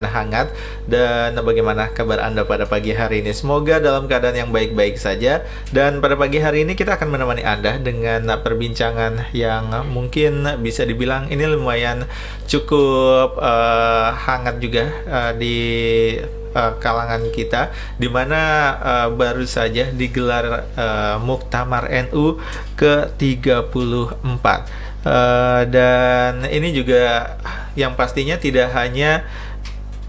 hangat. Dan bagaimana kabar Anda pada pagi hari ini? Semoga dalam keadaan yang baik-baik saja. Dan pada pagi hari ini kita akan menemani Anda dengan perbincangan yang mungkin bisa dibilang ini lumayan cukup hangat juga di kalangan kita, di mana baru saja digelar Muktamar NU ke-34. Dan ini juga yang pastinya tidak hanya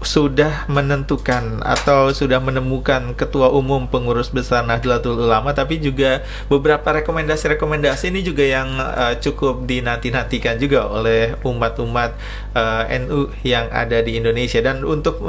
sudah menentukan atau sudah menemukan ketua umum pengurus besar Nahdlatul Ulama, tapi juga beberapa rekomendasi-rekomendasi ini juga yang cukup dinanti-nantikan juga oleh umat-umat NU yang ada di Indonesia. Dan untuk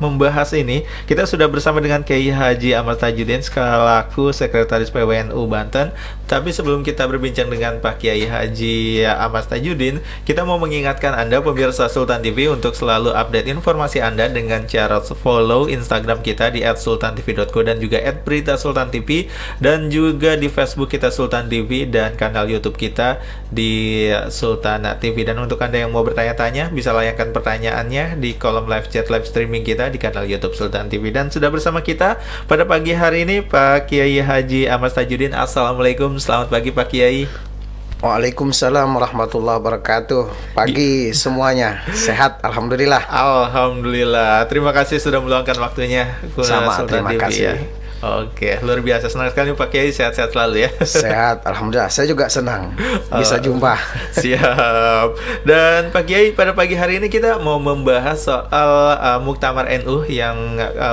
membahas ini, kita sudah bersama dengan Kiai Haji Ahmad Tajudin selaku Sekretaris PWNU Banten. Tapi sebelum kita berbincang dengan Pak Kiai Haji Ahmad Tajudin, kita mau mengingatkan Anda pemirsa Sultan TV untuk selalu update informasi Anda dengan cara follow Instagram kita di @sultantv.co dan juga @beritasultantv, dan juga di Facebook kita Sultan TV dan kanal YouTube kita di Sultan TV. Dan untuk Anda yang mau bertanya-tanya, bisa layangkan pertanyaannya di kolom live chat live streaming kita di kanal YouTube Sultan TV. Dan sudah bersama kita pada pagi hari ini Pak Kiai Haji Ahmad Tajudin. Assalamualaikum, selamat pagi Pak Kiai. Waalaikumsalam warahmatullahi wabarakatuh. Pagi semuanya, sehat alhamdulillah. Alhamdulillah. Terima kasih sudah meluangkan waktunya ke Sama, Sultan terima TV kasih. ya. Oke, luar biasa, senang sekali Pak Kiai, sehat-sehat selalu ya. Sehat alhamdulillah. Saya juga senang bisa jumpa. Siap. Dan Pak Kiai, pada pagi hari ini kita mau membahas soal Muktamar NU yang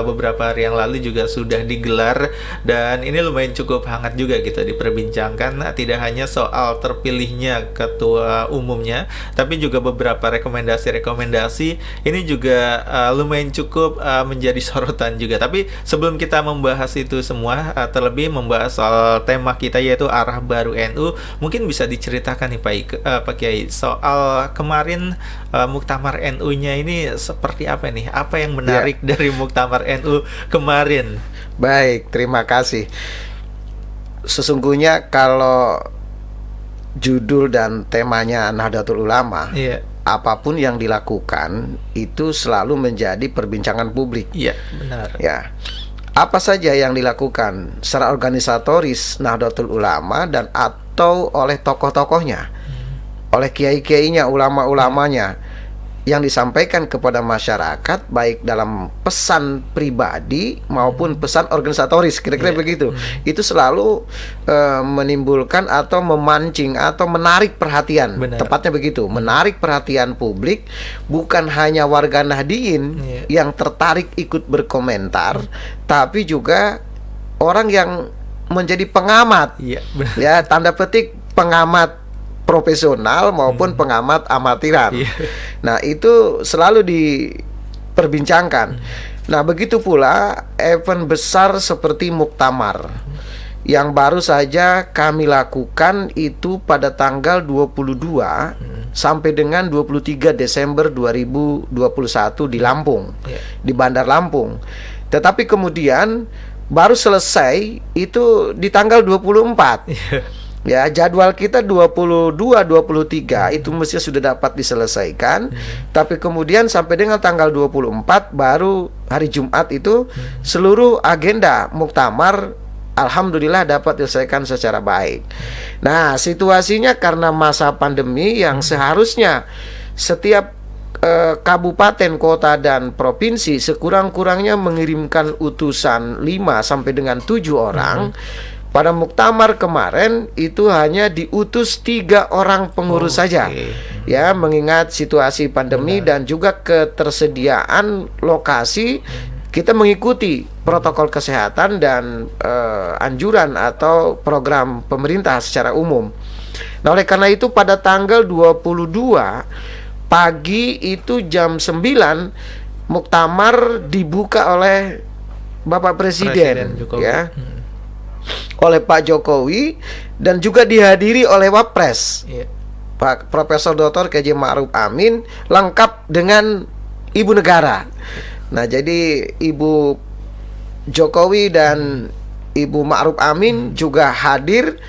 beberapa hari yang lalu juga sudah digelar, dan ini lumayan cukup hangat juga gitu diperbincangkan. Tidak hanya soal terpilihnya ketua umumnya, tapi juga beberapa rekomendasi-rekomendasi ini juga lumayan cukup menjadi sorotan juga. Tapi sebelum kita membahas itu semua, terlebih membahas soal tema kita yaitu arah baru NU, mungkin bisa diceritakan nih Pak Kiai soal kemarin Muktamar NU-nya ini seperti apa nih? Apa yang menarik dari Muktamar NU kemarin? Baik, terima kasih. Sesungguhnya kalau judul dan temanya Nahdlatul Ulama, apapun yang dilakukan itu selalu menjadi perbincangan publik. Iya, benar. Ya. Apa saja yang dilakukan secara organisatoris Nahdlatul Ulama dan atau oleh tokoh-tokohnya, oleh kiai-kiainya, ulama-ulamanya, yang disampaikan kepada masyarakat baik dalam pesan pribadi maupun pesan organisatoris, kira-kira begitu. Itu selalu menimbulkan atau memancing atau menarik perhatian. Benar. Tepatnya begitu, menarik perhatian publik, bukan hanya warga Nahdliyin yang tertarik ikut berkomentar, tapi juga orang yang menjadi pengamat. Ya, tanda petik pengamat profesional maupun pengamat amatiran. Nah, itu selalu diperbincangkan. Nah, begitu pula event besar seperti Muktamar yang baru saja kami lakukan itu pada tanggal 22 sampai dengan 23 Desember 2021 di Lampung, di Bandar Lampung. Tetapi kemudian baru selesai itu di tanggal 24. Ya, jadwal kita 22-23 itu mestinya sudah dapat diselesaikan. Tapi kemudian sampai dengan tanggal 24 baru hari Jumat itu seluruh agenda Muktamar alhamdulillah dapat diselesaikan secara baik. Nah, situasinya karena masa pandemi yang seharusnya setiap kabupaten, kota, dan provinsi sekurang-kurangnya mengirimkan utusan 5 sampai dengan 7 orang. Pada Muktamar kemarin itu hanya diutus 3 orang pengurus saja. Ya, mengingat situasi pandemi dan juga ketersediaan lokasi, kita mengikuti protokol kesehatan dan anjuran atau program pemerintah secara umum. Nah, oleh karena itu pada tanggal 22 pagi itu jam 9 Muktamar dibuka oleh Bapak Presiden ya. Oleh Pak Jokowi dan juga dihadiri oleh Wapres Pak Profesor Dr. K.J. Ma'ruf Amin, lengkap dengan Ibu Negara. Nah, jadi Ibu Jokowi dan Ibu Ma'ruf Amin juga hadir,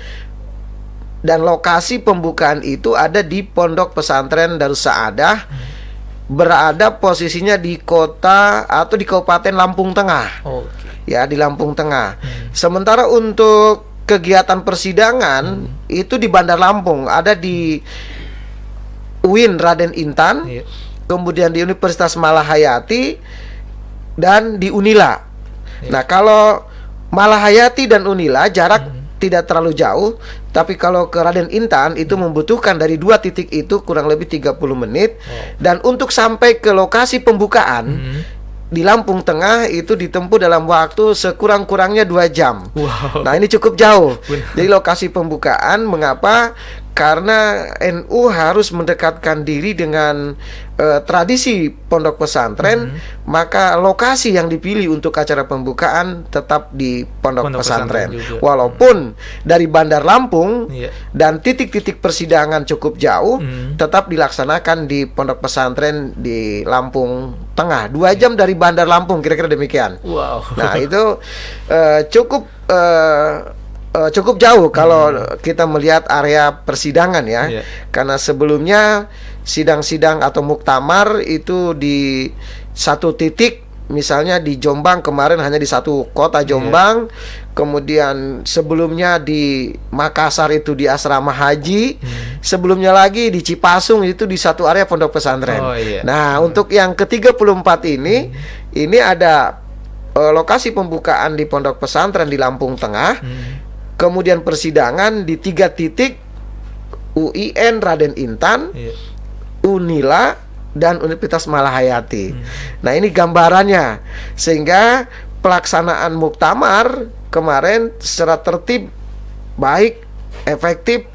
dan lokasi pembukaan itu ada di Pondok Pesantren Darus Saadah berada posisinya di kota atau di Kabupaten Lampung Tengah. Oke. Ya, di Lampung Tengah. Sementara untuk kegiatan persidangan itu di Bandar Lampung, ada di UIN Raden Intan, Iya. kemudian di Universitas Malahayati, dan di Unila. Iya. Nah, kalau Malahayati dan Unila jarak tidak terlalu jauh, tapi kalau ke Raden Intan itu membutuhkan dari dua titik itu kurang lebih 30 menit. Dan untuk sampai ke lokasi pembukaan di Lampung Tengah itu ditempuh dalam waktu sekurang-kurangnya 2 jam. Wow. Nah, ini cukup jauh. Benar. Jadi lokasi pembukaan, mengapa? Karena NU harus mendekatkan diri dengan tradisi pondok pesantren, maka lokasi yang dipilih untuk acara pembukaan tetap di pondok pesantren. juga. Walaupun dari Bandar Lampung Iya. dan titik-titik persidangan cukup jauh, tetap dilaksanakan di pondok pesantren di Lampung Tengah. 2 jam dari Bandar Lampung, kira-kira demikian. Wow. Nah, itu cukup jauh kalau kita melihat area persidangan ya. Iya. Karena sebelumnya sidang-sidang atau muktamar itu di satu titik, misalnya di Jombang kemarin hanya di satu kota Jombang. Kemudian sebelumnya di Makassar itu di asrama haji. Sebelumnya lagi di Cipasung itu di satu area pondok pesantren. Oh, iya. Nah, untuk yang ke-34 ini ada lokasi pembukaan di pondok pesantren di Lampung Tengah. Kemudian persidangan di 3 titik, UIN Raden Intan, Iya. Unila, dan Universitas Malahayati. Nah, ini gambarannya. Sehingga pelaksanaan muktamar kemarin secara tertib, baik, efektif,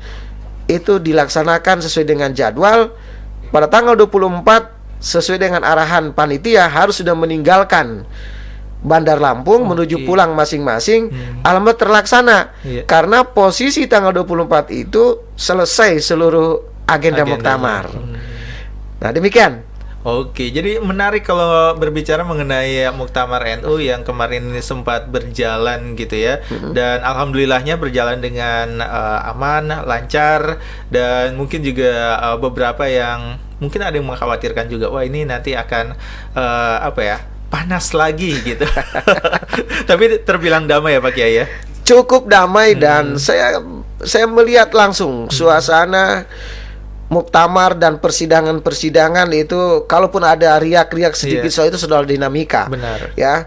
itu dilaksanakan sesuai dengan jadwal. Pada tanggal 24 sesuai dengan arahan panitia harus sudah meninggalkan Bandar Lampung menuju pulang masing-masing. Alhamdulillah terlaksana. Iya. Karena posisi tanggal 24 itu selesai seluruh agenda muktamar. Nah, demikian. Oke, jadi menarik kalau berbicara mengenai Muktamar NU yang kemarin ini sempat berjalan gitu ya. Dan alhamdulillahnya berjalan dengan aman, lancar, dan mungkin juga beberapa yang mungkin ada yang mengkhawatirkan juga, wah ini nanti akan panas lagi gitu. Tapi terbilang damai ya Pak Kiai ya. Cukup damai dan saya melihat langsung suasana muktamar dan persidangan-persidangan itu, kalaupun ada riak-riak sedikit soal itu sudah dinamika. Benar. Ya.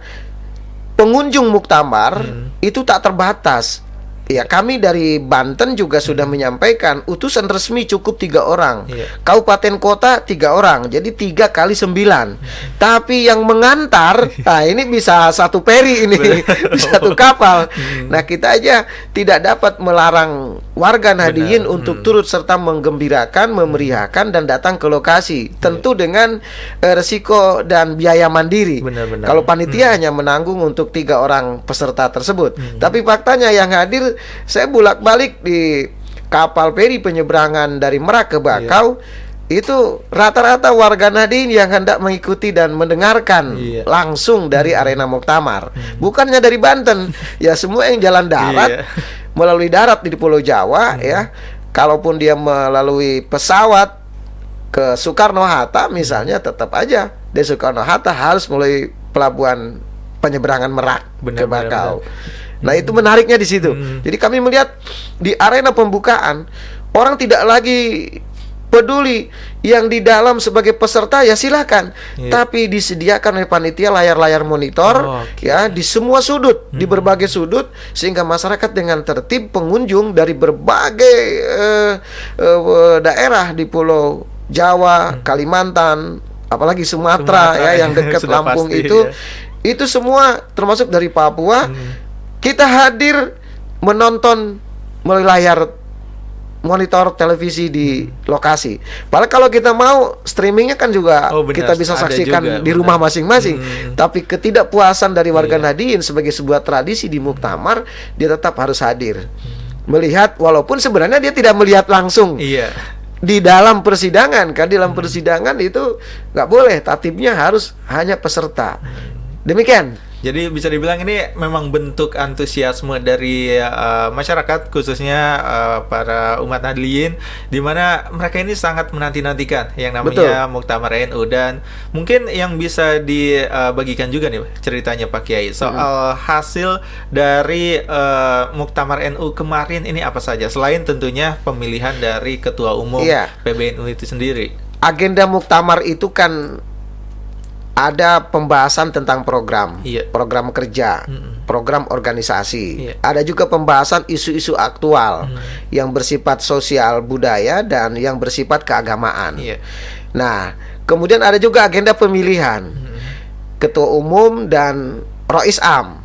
Pengunjung muktamar itu tak terbatas. Ya, kami dari Banten juga sudah menyampaikan utusan resmi cukup 3 orang. Kabupaten kota 3 orang. Jadi 3 kali 9. Tapi yang mengantar, nah ini bisa satu peri ini, bisa satu kapal. Nah, kita aja tidak dapat melarang warga Nahdiyin untuk turut serta menggembirakan, memeriahkan dan datang ke lokasi. Tentu dengan resiko dan biaya mandiri. Benar-benar. Kalau panitia hanya menanggung untuk 3 orang peserta tersebut. Tapi faktanya yang hadir, saya bolak-balik di kapal feri penyeberangan dari Merak ke Bakau. Itu rata-rata warga Nahdiyin yang hendak mengikuti dan mendengarkan langsung dari arena muktamar. Bukannya dari Banten, ya semua yang jalan darat melalui darat di Pulau Jawa ya. Kalaupun dia melalui pesawat ke Soekarno-Hatta misalnya, tetap aja di Soekarno-Hatta harus melalui pelabuhan penyeberangan Merak ke Bakau. Nah, itu menariknya di situ. Jadi kami melihat di arena pembukaan orang tidak lagi peduli yang di dalam sebagai peserta, ya silakan. Tapi disediakan oleh panitia layar-layar monitor ya di semua sudut, di berbagai sudut, sehingga masyarakat dengan tertib, pengunjung dari berbagai daerah di Pulau Jawa, Kalimantan, apalagi Sumatera ya yang dekat Lampung pasti, itu semua termasuk dari Papua. Kita hadir menonton melalui layar monitor televisi di lokasi. Padahal kalau kita mau streamingnya kan juga kita bisa saksikan di rumah masing-masing. Tapi ketidakpuasan dari warga Nahdiyin sebagai sebuah tradisi di muktamar, dia tetap harus hadir melihat, walaupun sebenarnya dia tidak melihat langsung. Di dalam persidangan kan, di dalam persidangan itu nggak boleh, tatibnya harus hanya peserta. Demikian. Jadi bisa dibilang ini memang bentuk antusiasme dari masyarakat, khususnya para umat Nahdliyin, di mana mereka ini sangat menanti-nantikan yang namanya Muktamar NU. Dan mungkin yang bisa dibagikan juga nih ceritanya Pak Kiai soal hasil dari Muktamar NU kemarin ini apa saja, selain tentunya pemilihan dari Ketua Umum PBNU itu sendiri. Agenda Muktamar itu kan ada pembahasan tentang program, program kerja, program organisasi. Ada juga pembahasan isu-isu aktual yang bersifat sosial budaya dan yang bersifat keagamaan. Nah, kemudian ada juga agenda pemilihan Ketua Umum dan Rois Am.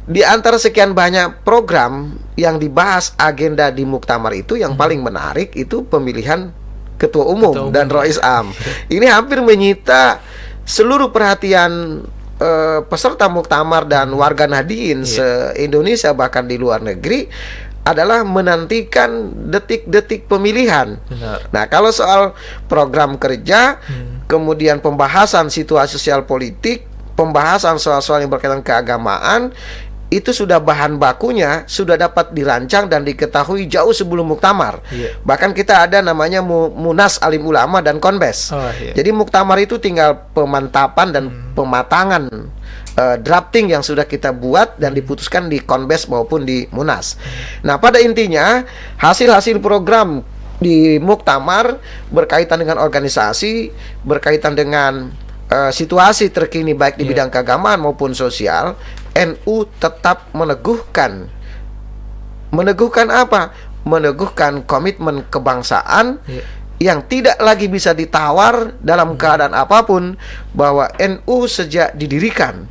Di antara sekian banyak program yang dibahas agenda di Muktamar itu, yang paling menarik itu pemilihan Ketua Umum dan Rois Am. Ini hampir menyita seluruh perhatian peserta Muktamar dan warga Nahdliyin se-Indonesia, bahkan di luar negeri, adalah menantikan detik-detik pemilihan. Nah, kalau soal program kerja, kemudian pembahasan situasi sosial politik, pembahasan soal-soal yang berkaitan keagamaan, itu sudah bahan bakunya sudah dapat dirancang dan diketahui jauh sebelum Muktamar. Bahkan kita ada namanya Munas Alim Ulama dan Konbes. Jadi Muktamar itu tinggal pemantapan dan pematangan drafting yang sudah kita buat dan diputuskan di Konbes maupun di Munas. Nah, pada intinya hasil-hasil program di Muktamar berkaitan dengan organisasi, berkaitan dengan situasi terkini baik di bidang keagamaan maupun sosial. NU tetap meneguhkan apa? Meneguhkan komitmen kebangsaan yang tidak lagi bisa ditawar dalam keadaan apapun, bahwa NU sejak didirikan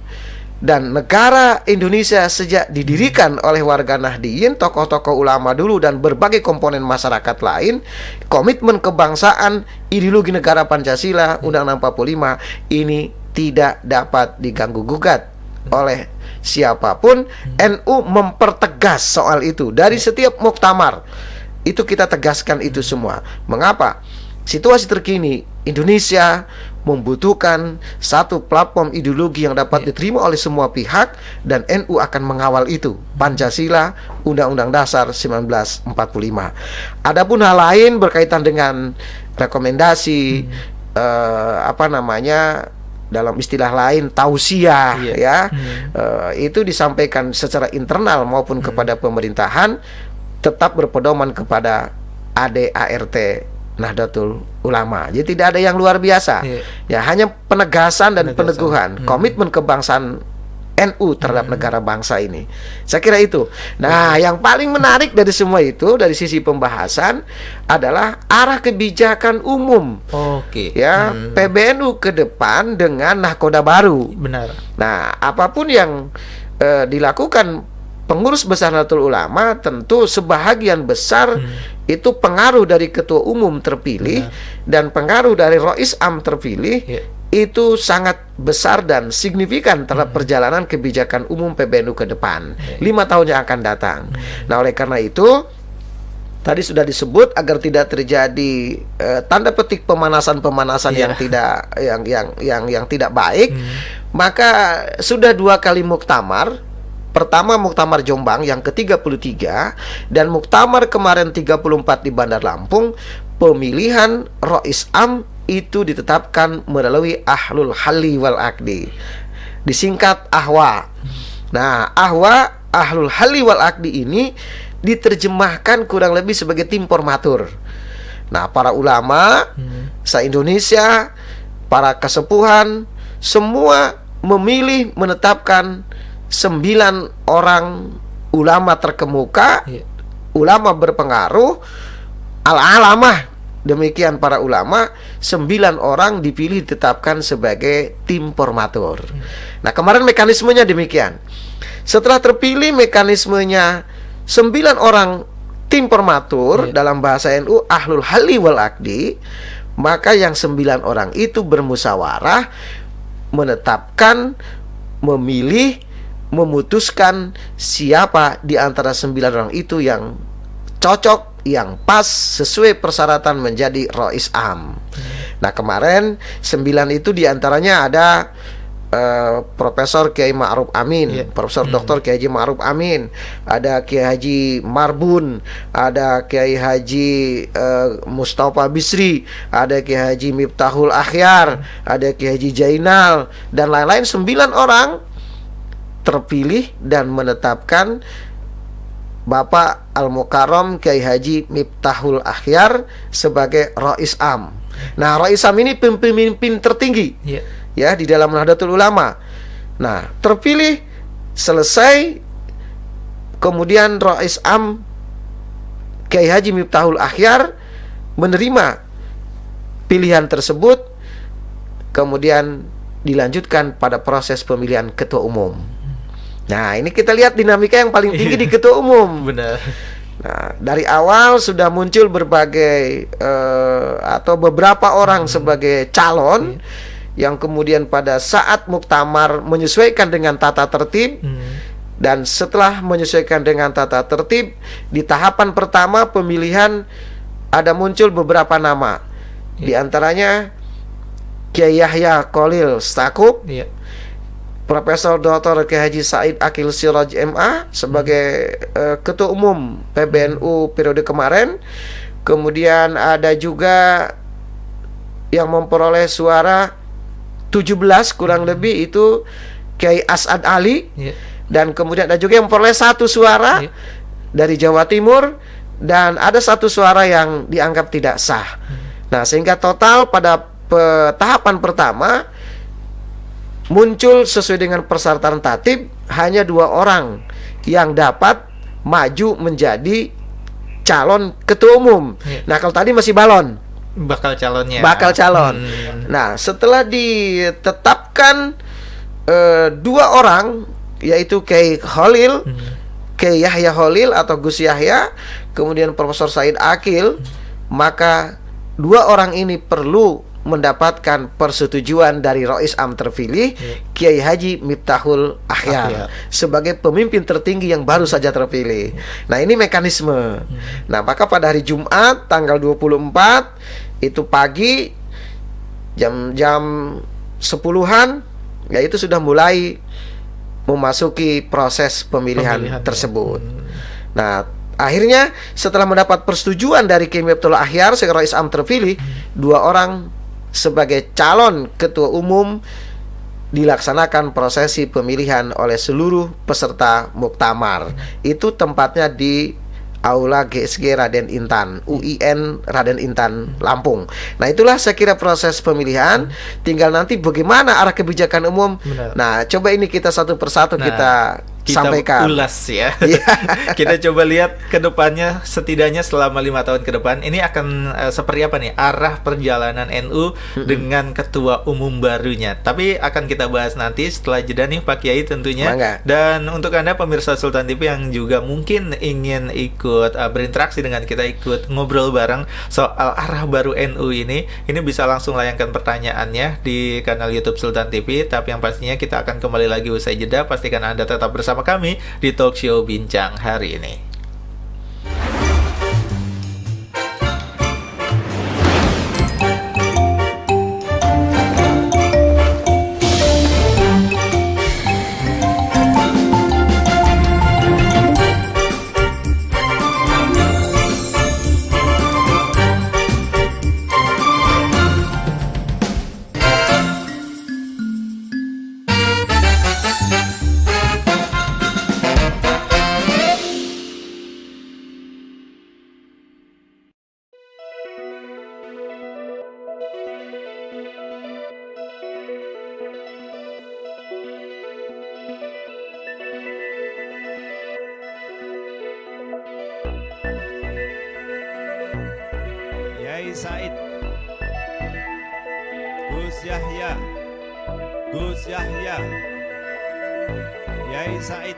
dan negara Indonesia sejak didirikan oleh warga Nahdliyin, tokoh-tokoh ulama dulu dan berbagai komponen masyarakat lain, komitmen kebangsaan, ideologi negara Pancasila, Undang-Undang 45 ini tidak dapat diganggu-gugat oleh siapapun. NU mempertegas soal itu dari setiap muktamar. Itu kita tegaskan itu semua. Mengapa? Situasi terkini Indonesia membutuhkan satu platform ideologi yang dapat diterima oleh semua pihak, dan NU akan mengawal itu. Pancasila, Undang-Undang Dasar 1945. Adapun hal lain berkaitan dengan rekomendasi dalam istilah lain tausiah itu disampaikan secara internal maupun kepada pemerintahan, tetap berpedoman kepada ADART Nahdlatul Ulama. Jadi tidak ada yang luar biasa. Ya, hanya penegasan dan peneguhan komitmen kebangsaan NU terhadap negara bangsa ini. Saya kira itu. Nah, yang paling menarik dari semua itu dari sisi pembahasan adalah arah kebijakan umum. PBNU ke depan dengan nahkoda baru. Benar. Nah, apapun yang dilakukan pengurus besar Nahdlatul Ulama, tentu sebahagian besar itu pengaruh dari ketua umum terpilih dan pengaruh dari Rois Am terpilih. Itu sangat besar dan signifikan terhadap perjalanan kebijakan umum PBNU ke depan 5 tahun yang akan datang. Nah, oleh karena itu tadi sudah disebut agar tidak terjadi tanda petik pemanasan-pemanasan yang tidak yang tidak baik, maka sudah 2 kali muktamar. Pertama Muktamar Jombang yang ke-33 dan Muktamar kemarin 34 di Bandar Lampung, pemilihan Rois Am itu ditetapkan melalui Ahlul Halli wal Aqdi, disingkat AHWA. Nah, AHWA, Ahlul Halli wal Aqdi ini diterjemahkan kurang lebih sebagai tim formatur. Nah, para ulama se-Indonesia, para kesepuhan, semua memilih menetapkan 9 orang ulama terkemuka, ulama berpengaruh, al-alamah. Demikian para ulama, 9 orang dipilih ditetapkan sebagai tim formatur. Nah, kemarin mekanismenya demikian. Setelah terpilih, mekanismenya 9 orang tim formatur, dalam bahasa NU Ahlul Halli wal Aqdi, maka yang 9 orang itu bermusyawarah menetapkan, memilih, memutuskan siapa di antara 9 orang itu yang cocok, yang pas, sesuai persyaratan menjadi Rois Am. Nah, kemarin 9 itu diantaranya ada Profesor Kiai Ma'ruf Amin, Profesor Dr. Kiai Haji Ma'ruf Amin, ada Kiai Haji Marbun, ada Kiai Haji Mustafa Bisri, ada Kiai Haji Miftahul Akhyar, ada Kiai Haji Jainal, dan lain-lain. 9 orang terpilih dan menetapkan Bapak Al-Mukarram Kiai Haji Miftahul Akhyar sebagai Rais Am. Nah, Rais Am ini pemimpin tertinggi ya di dalam Nahdlatul Ulama. Nah, terpilih, selesai, kemudian Rais Am Kiai Haji Miftahul Akhyar menerima pilihan tersebut, kemudian dilanjutkan pada proses pemilihan ketua umum. Nah, ini kita lihat dinamika yang paling tinggi di ketua umum. Benar. Nah, dari awal sudah muncul berbagai atau beberapa orang sebagai calon, yang kemudian pada saat muktamar menyesuaikan dengan tata tertib, dan setelah menyesuaikan dengan tata tertib, di tahapan pertama pemilihan ada muncul beberapa nama, di antaranya Kiai Yahya Khalil Stakuf, Profesor Dr. Kiai Haji Said Akil Siraj MA sebagai Ketua Umum PBNU periode kemarin. Kemudian ada juga yang memperoleh suara 17 kurang lebih, itu Kiai As'ad Ali. Dan kemudian ada juga yang memperoleh 1 suara dari Jawa Timur, dan ada 1 suara yang dianggap tidak sah. Nah, sehingga total pada tahapan pertama muncul sesuai dengan persyaratan tatib hanya 2 orang yang dapat maju menjadi calon ketua umum. Nah, kalau tadi masih balon, bakal calonnya. Bakal calon. Nah, setelah ditetapkan 2 orang, yaitu Kiai Khalil, Kiai Yahya Khalil atau Gus Yahya, kemudian Profesor Said Akil, maka 2 orang ini perlu mendapatkan persetujuan dari Rais Am terpilih, Kiai Haji Miftahul Akhyar, sebagai pemimpin tertinggi yang baru saja terpilih. Nah, ini mekanisme. Nah, maka pada hari Jumat tanggal 24 itu pagi jam 10-an, yaitu sudah mulai memasuki proses pemilihan tersebut. Nah, akhirnya setelah mendapat persetujuan dari Kiai Miftahul Akhyar sebagai Rais Am terpilih, 2 orang sebagai calon ketua umum, dilaksanakan prosesi pemilihan oleh seluruh peserta muktamar. Itu tempatnya di Aula GSG Raden Intan, UIN Raden Intan, Lampung. Nah, itulah saya kira proses pemilihan. Tinggal nanti bagaimana arah kebijakan umum. Nah, coba ini kita satu persatu kita sampaikan, ulas ya. Kita coba lihat ke depannya, setidaknya selama 5 tahun ke depan ini akan seperti apa nih arah perjalanan NU dengan ketua umum barunya. Tapi akan kita bahas nanti setelah jeda nih Pak Kiai tentunya. Dan untuk Anda pemirsa Sultan TV yang juga mungkin ingin ikut berinteraksi dengan kita, ikut ngobrol bareng soal arah baru NU ini bisa langsung layangkan pertanyaannya di kanal YouTube Sultan TV. Tapi yang pastinya kita akan kembali lagi usai jeda. Pastikan Anda tetap bersama kami di talk show Bincang hari ini. Kiai Said, Gus Yahya, Gus Yahya, Kiai Said.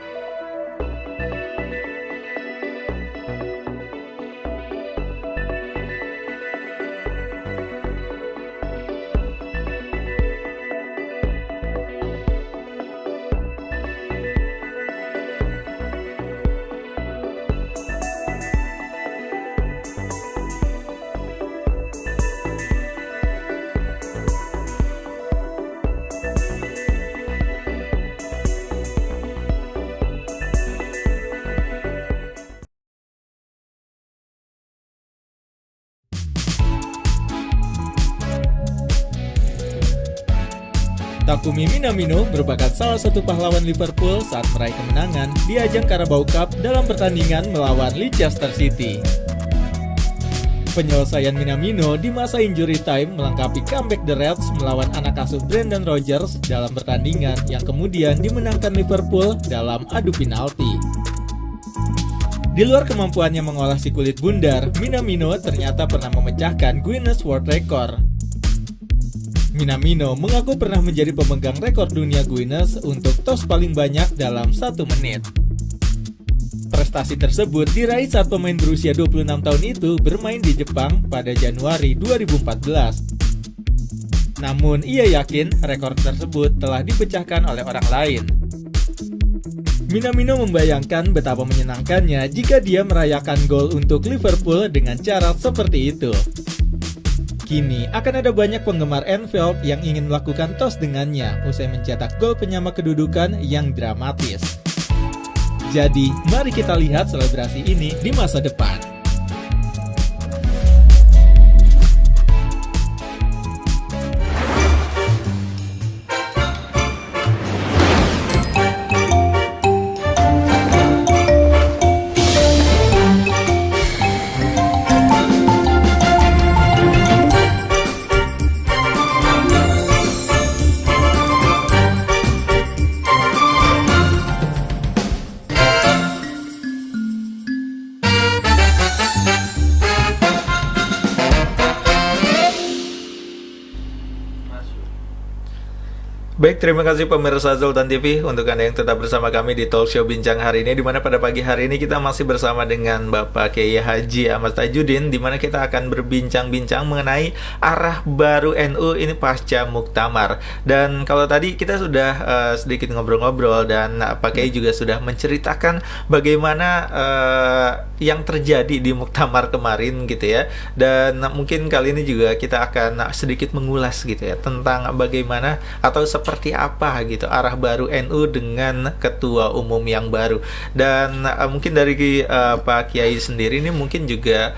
Takumi Minamino merupakan salah satu pahlawan Liverpool saat meraih kemenangan di ajang Carabao Cup dalam pertandingan melawan Leicester City. Penyelesaian Minamino di masa injury time melengkapi comeback The Reds melawan anak asuh Brendan Rodgers dalam pertandingan yang kemudian dimenangkan Liverpool dalam adu penalti. Di luar kemampuannya mengolah si kulit bundar, Minamino ternyata pernah memecahkan Guinness World Record. Minamino mengaku pernah menjadi pemegang rekor dunia Guinness untuk tos paling banyak dalam 1 menit. Prestasi tersebut diraih saat pemain berusia 26 tahun itu bermain di Jepang pada Januari 2014. Namun, ia yakin rekor tersebut telah dipecahkan oleh orang lain. Minamino membayangkan betapa menyenangkannya jika dia merayakan gol untuk Liverpool dengan cara seperti itu. Kini akan ada banyak penggemar Anfield yang ingin melakukan tos dengannya usai mencetak gol penyama kedudukan yang dramatis. Jadi, mari kita lihat selebrasi ini di masa depan. Baik, terima kasih pemirsa Sultan TV untuk Anda yang tetap bersama kami di Talk Show Bincang hari ini, di mana pada pagi hari ini kita masih bersama dengan Bapak Kiai Haji Ahmad Tajuddin, di mana kita akan berbincang-bincang mengenai arah baru NU ini pasca Muktamar. Dan kalau tadi kita sudah sedikit ngobrol-ngobrol dan Pak Kiai juga sudah menceritakan bagaimana yang terjadi di Muktamar kemarin gitu ya. Dan mungkin kali ini juga kita akan sedikit mengulas gitu ya tentang bagaimana atau seperti apa gitu arah baru NU dengan ketua umum yang baru. Dan mungkin dari Pak Kiai sendiri ini mungkin juga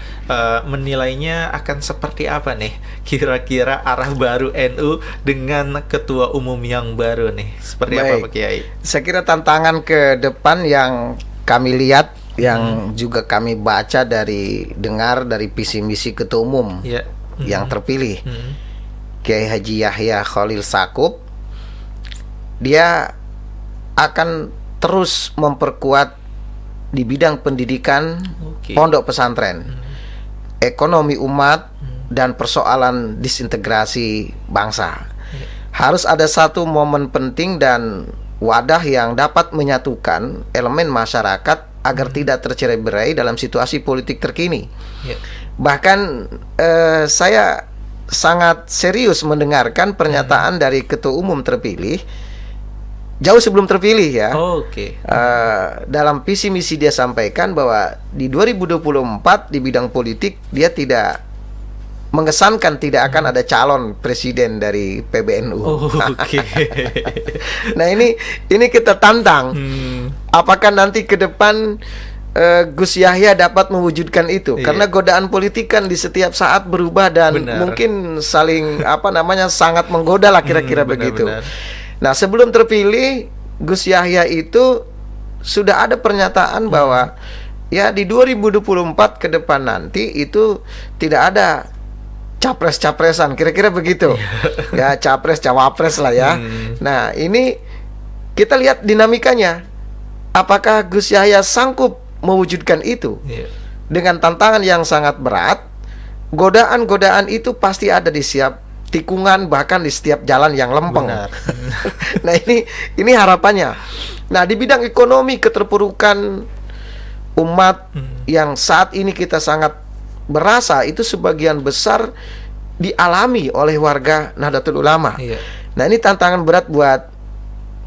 menilainya akan seperti apa nih kira-kira arah baru NU dengan ketua umum yang baru nih, seperti apa Pak Kiai? Saya kira tantangan ke depan yang kami lihat, yang juga kami baca dengar dari visi misi ketua umum yang terpilih, Kiai Haji Yahya Khalil Stakuf, dia akan terus memperkuat di bidang pendidikan, pondok pesantren, ekonomi umat, dan persoalan disintegrasi bangsa. Harus ada satu momen penting dan wadah yang dapat menyatukan elemen masyarakat agar tidak tercerai-berai dalam situasi politik terkini. Bahkan saya sangat serius mendengarkan pernyataan dari ketua umum terpilih jauh sebelum terpilih ya. Dalam visi misi dia sampaikan bahwa di 2024 di bidang politik dia tidak mengesankan tidak akan ada calon presiden dari PBNU. Nah ini kita tantang. Apakah nanti ke depan Gus Yahya dapat mewujudkan itu? Karena godaan politik kan di setiap saat berubah dan mungkin saling sangat menggoda lah kira-kira begitu. Nah, sebelum terpilih Gus Yahya itu sudah ada pernyataan bahwa ya di 2024 ke depan nanti itu tidak ada capres-capresan, kira-kira begitu. Ya, capres cawapres lah ya. Nah, ini kita lihat dinamikanya. Apakah Gus Yahya sanggup mewujudkan itu? Dengan tantangan yang sangat berat, godaan-godaan itu pasti ada di setiap tikungan, bahkan di setiap jalan yang lempeng. Nah, ini harapannya. Nah, di bidang ekonomi, keterpurukan umat yang saat ini kita sangat berasa itu sebagian besar dialami oleh warga Nahdlatul Ulama. Nah, ini tantangan berat buat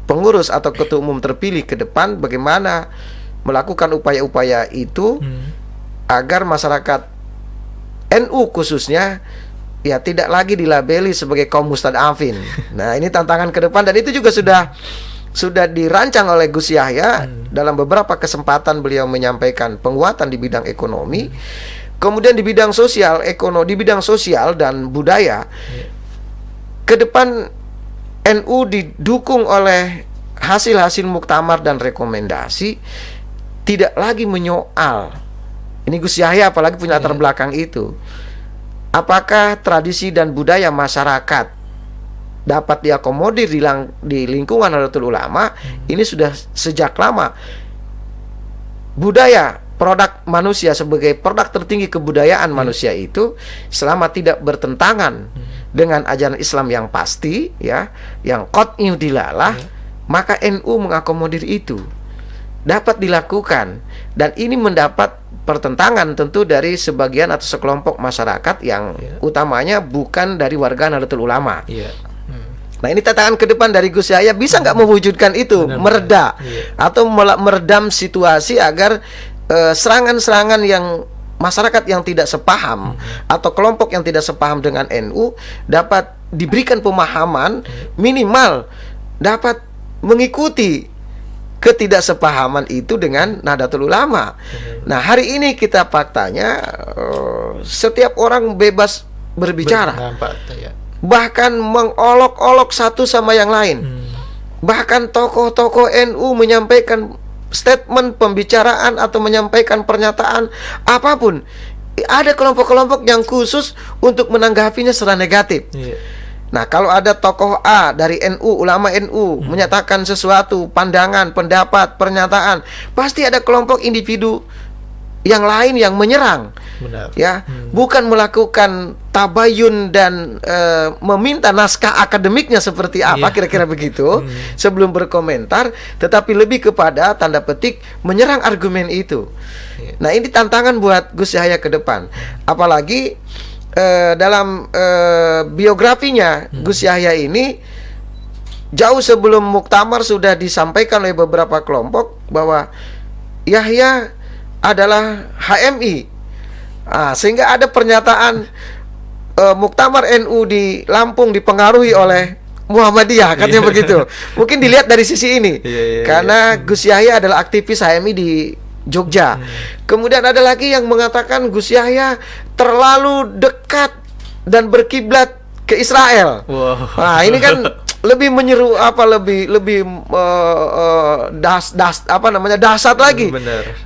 pengurus atau ketua umum terpilih ke depan, bagaimana melakukan upaya-upaya itu agar masyarakat NU khususnya ya tidak lagi dilabeli sebagai kaum mustadafin. Nah, ini tantangan ke depan dan itu juga sudah dirancang oleh Gus Yahya. Dalam beberapa kesempatan beliau menyampaikan penguatan di bidang ekonomi. Kemudian di bidang sosial, di bidang sosial dan budaya. Ke depan NU didukung oleh hasil-hasil muktamar dan rekomendasi, tidak lagi menyoal. Ini Gus Yahya apalagi punya latar belakang itu. Apakah tradisi dan budaya masyarakat dapat diakomodir di lingkungan Nahdlatul Ulama? Ini sudah sejak lama. Budaya, produk manusia sebagai produk tertinggi kebudayaan manusia itu, selama tidak bertentangan dengan ajaran Islam yang pasti, ya, yang qat'iyyu dilalah, maka NU mengakomodir itu. Dapat dilakukan, dan ini mendapat pertentangan tentu dari sebagian atau sekelompok masyarakat yang utamanya bukan dari warga Nahdlatul Ulama. Nah, ini tantangan ke depan dari Gus Yahya, bisa nggak mewujudkan itu, mereda atau meredam situasi agar serangan-serangan yang masyarakat yang tidak sepaham atau kelompok yang tidak sepaham dengan NU dapat diberikan pemahaman, minimal dapat mengikuti ketidaksepahaman itu dengan Nahdlatul Ulama. Nah, hari ini kita faktanya setiap orang bebas berbicara, bahkan mengolok-olok satu sama yang lain. Bahkan tokoh-tokoh NU menyampaikan statement pembicaraan atau menyampaikan pernyataan apapun, ada kelompok-kelompok yang khusus untuk menanggapinya secara negatif. Nah, kalau ada tokoh A dari NU, ulama NU menyatakan sesuatu, pandangan, pendapat, pernyataan, pasti ada kelompok individu yang lain yang menyerang. Ya, bukan melakukan tabayun dan meminta naskah akademiknya seperti apa, kira-kira begitu, sebelum berkomentar, tetapi lebih kepada tanda petik menyerang argumen itu. Nah, ini tantangan buat Gus Yahya ke depan. Apalagi dalam biografinya Gus Yahya ini, jauh sebelum muktamar sudah disampaikan oleh beberapa kelompok bahwa Yahya adalah HMI. Sehingga ada pernyataan muktamar NU di Lampung dipengaruhi oleh Muhammadiyah, katanya begitu. Mungkin dilihat dari sisi ini, karena Gus Yahya adalah aktivis HMI di Jogja. Kemudian ada lagi yang mengatakan Gus Yahya terlalu dekat dan berkiblat ke Israel. Nah, ini kan lebih menyeru lebih dahsyat lagi.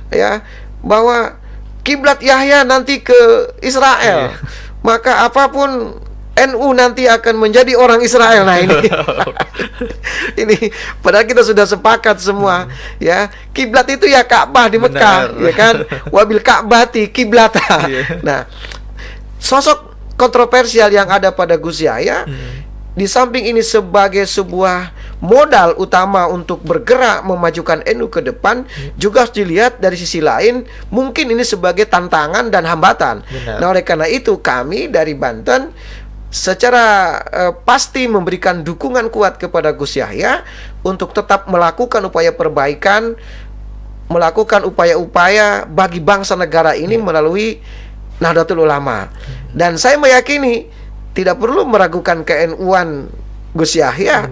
Ya, bahwa kiblat Yahya nanti ke Israel. Maka apapun NU nanti akan menjadi orang Israel. Nah, ini ini padahal kita sudah sepakat semua, ya, kiblat itu ya Ka'bah di Mekah, ya kan, wabil Ka'bati kiblata. Nah, sosok kontroversial yang ada pada Gus Yahya, di samping ini sebagai sebuah modal utama untuk bergerak memajukan NU ke depan, juga harus dilihat dari sisi lain, mungkin ini sebagai tantangan dan hambatan. Nah, oleh karena itu kami dari Banten secara pasti memberikan dukungan kuat kepada Gus Yahya untuk tetap melakukan upaya perbaikan, melakukan upaya-upaya bagi bangsa negara ini melalui Nahdlatul Ulama. Dan saya meyakini tidak perlu meragukan ke-NU-an Gus Yahya.